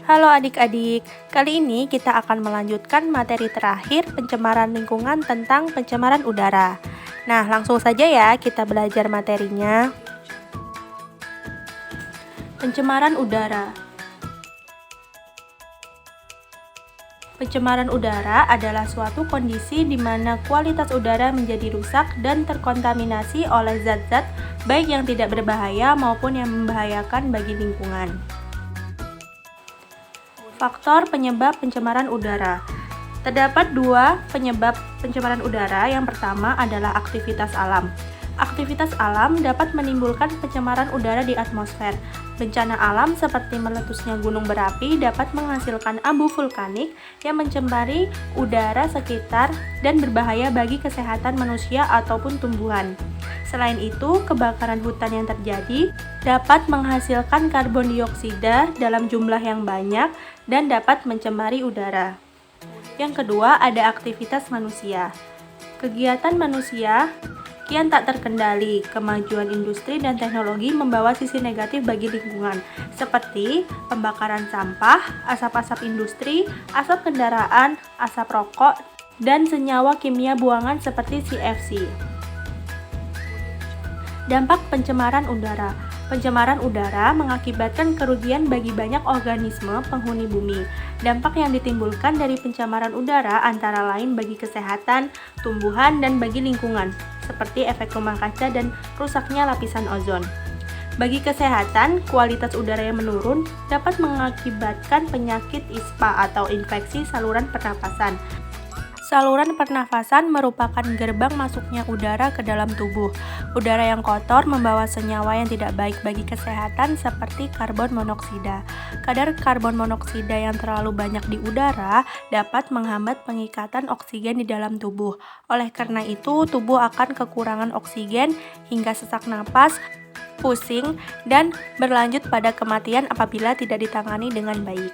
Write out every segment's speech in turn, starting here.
Halo adik-adik, kali ini kita akan melanjutkan materi terakhir pencemaran lingkungan tentang pencemaran udara. Nah, langsung saja ya kita belajar materinya. Pencemaran udara. Pencemaran udara adalah suatu kondisi di mana kualitas udara menjadi rusak dan terkontaminasi oleh zat-zat baik yang tidak berbahaya maupun yang membahayakan bagi lingkungan. Faktor penyebab pencemaran udara. Terdapat dua penyebab pencemaran udara. Yang pertama adalah aktivitas alam. Aktivitas alam dapat menimbulkan pencemaran udara di atmosfer. Bencana alam seperti meletusnya gunung berapi dapat menghasilkan abu vulkanik yang mencemari udara sekitar dan berbahaya bagi kesehatan manusia ataupun tumbuhan. Selain itu, kebakaran hutan yang terjadi dapat menghasilkan karbon dioksida dalam jumlah yang banyak dan dapat mencemari udara. Yang kedua, ada aktivitas manusia. Kegiatan manusia kian tak terkendali. Kemajuan industri dan teknologi membawa sisi negatif bagi lingkungan, seperti pembakaran sampah, asap-asap industri, asap kendaraan, asap rokok, dan senyawa kimia buangan seperti CFC. Dampak pencemaran udara. Pencemaran udara mengakibatkan kerugian bagi banyak organisme penghuni bumi. Dampak yang ditimbulkan dari pencemaran udara antara lain bagi kesehatan, tumbuhan, dan bagi lingkungan, seperti efek rumah kaca dan rusaknya lapisan ozon. Bagi kesehatan, kualitas udara yang menurun dapat mengakibatkan penyakit ISPA atau infeksi saluran pernapasan. Saluran pernafasan merupakan gerbang masuknya udara ke dalam tubuh. Udara yang kotor membawa senyawa yang tidak baik bagi kesehatan seperti karbon monoksida. Kadar karbon monoksida yang terlalu banyak di udara dapat menghambat pengikatan oksigen di dalam tubuh. Oleh karena itu, tubuh akan kekurangan oksigen hingga sesak napas, pusing, dan berlanjut pada kematian apabila tidak ditangani dengan baik.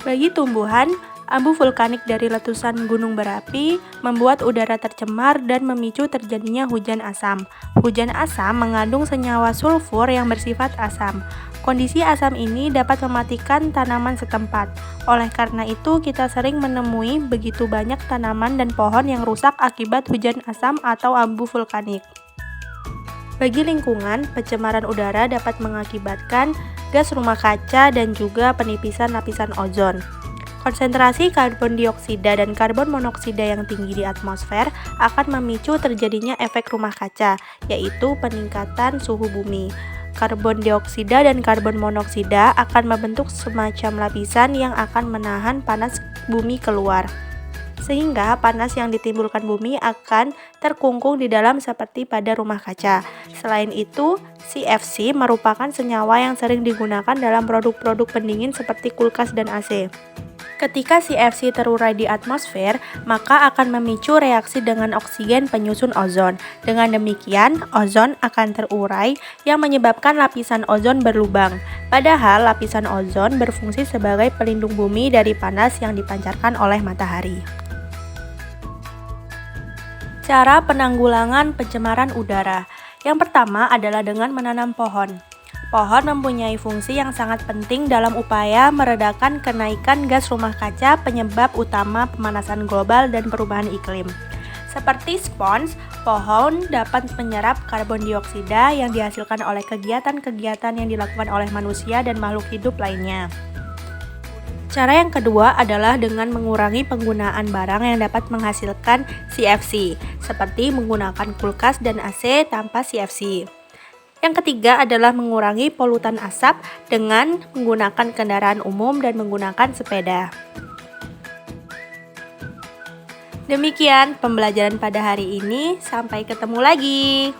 Bagi tumbuhan, abu vulkanik dari letusan gunung berapi membuat udara tercemar dan memicu terjadinya hujan asam. Hujan asam mengandung senyawa sulfur yang bersifat asam. Kondisi asam ini dapat mematikan tanaman setempat. Oleh karena itu, kita sering menemui begitu banyak tanaman dan pohon yang rusak akibat hujan asam atau abu vulkanik. Bagi lingkungan, pencemaran udara dapat mengakibatkan gas rumah kaca dan juga penipisan lapisan ozon. Konsentrasi karbon dioksida dan karbon monoksida yang tinggi di atmosfer akan memicu terjadinya efek rumah kaca, yaitu peningkatan suhu bumi. Karbon dioksida dan karbon monoksida akan membentuk semacam lapisan yang akan menahan panas bumi keluar, sehingga panas yang ditimbulkan bumi akan terkungkung di dalam seperti pada rumah kaca. Selain itu, CFC merupakan senyawa yang sering digunakan dalam produk-produk pendingin seperti kulkas dan AC. Ketika CFC terurai di atmosfer, maka akan memicu reaksi dengan oksigen penyusun ozon. Dengan demikian, ozon akan terurai yang menyebabkan lapisan ozon berlubang. Padahal lapisan ozon berfungsi sebagai pelindung bumi dari panas yang dipancarkan oleh matahari. Cara penanggulangan pencemaran udara. Yang pertama adalah dengan menanam pohon. Pohon mempunyai fungsi yang sangat penting dalam upaya meredakan kenaikan gas rumah kaca penyebab utama pemanasan global dan perubahan iklim. Seperti spons, pohon dapat menyerap karbon dioksida yang dihasilkan oleh kegiatan-kegiatan yang dilakukan oleh manusia dan makhluk hidup lainnya. Cara yang kedua adalah dengan mengurangi penggunaan barang yang dapat menghasilkan CFC, seperti menggunakan kulkas dan AC tanpa CFC. Yang ketiga adalah mengurangi polutan asap dengan menggunakan kendaraan umum dan menggunakan sepeda. Demikian pembelajaran pada hari ini, sampai ketemu lagi.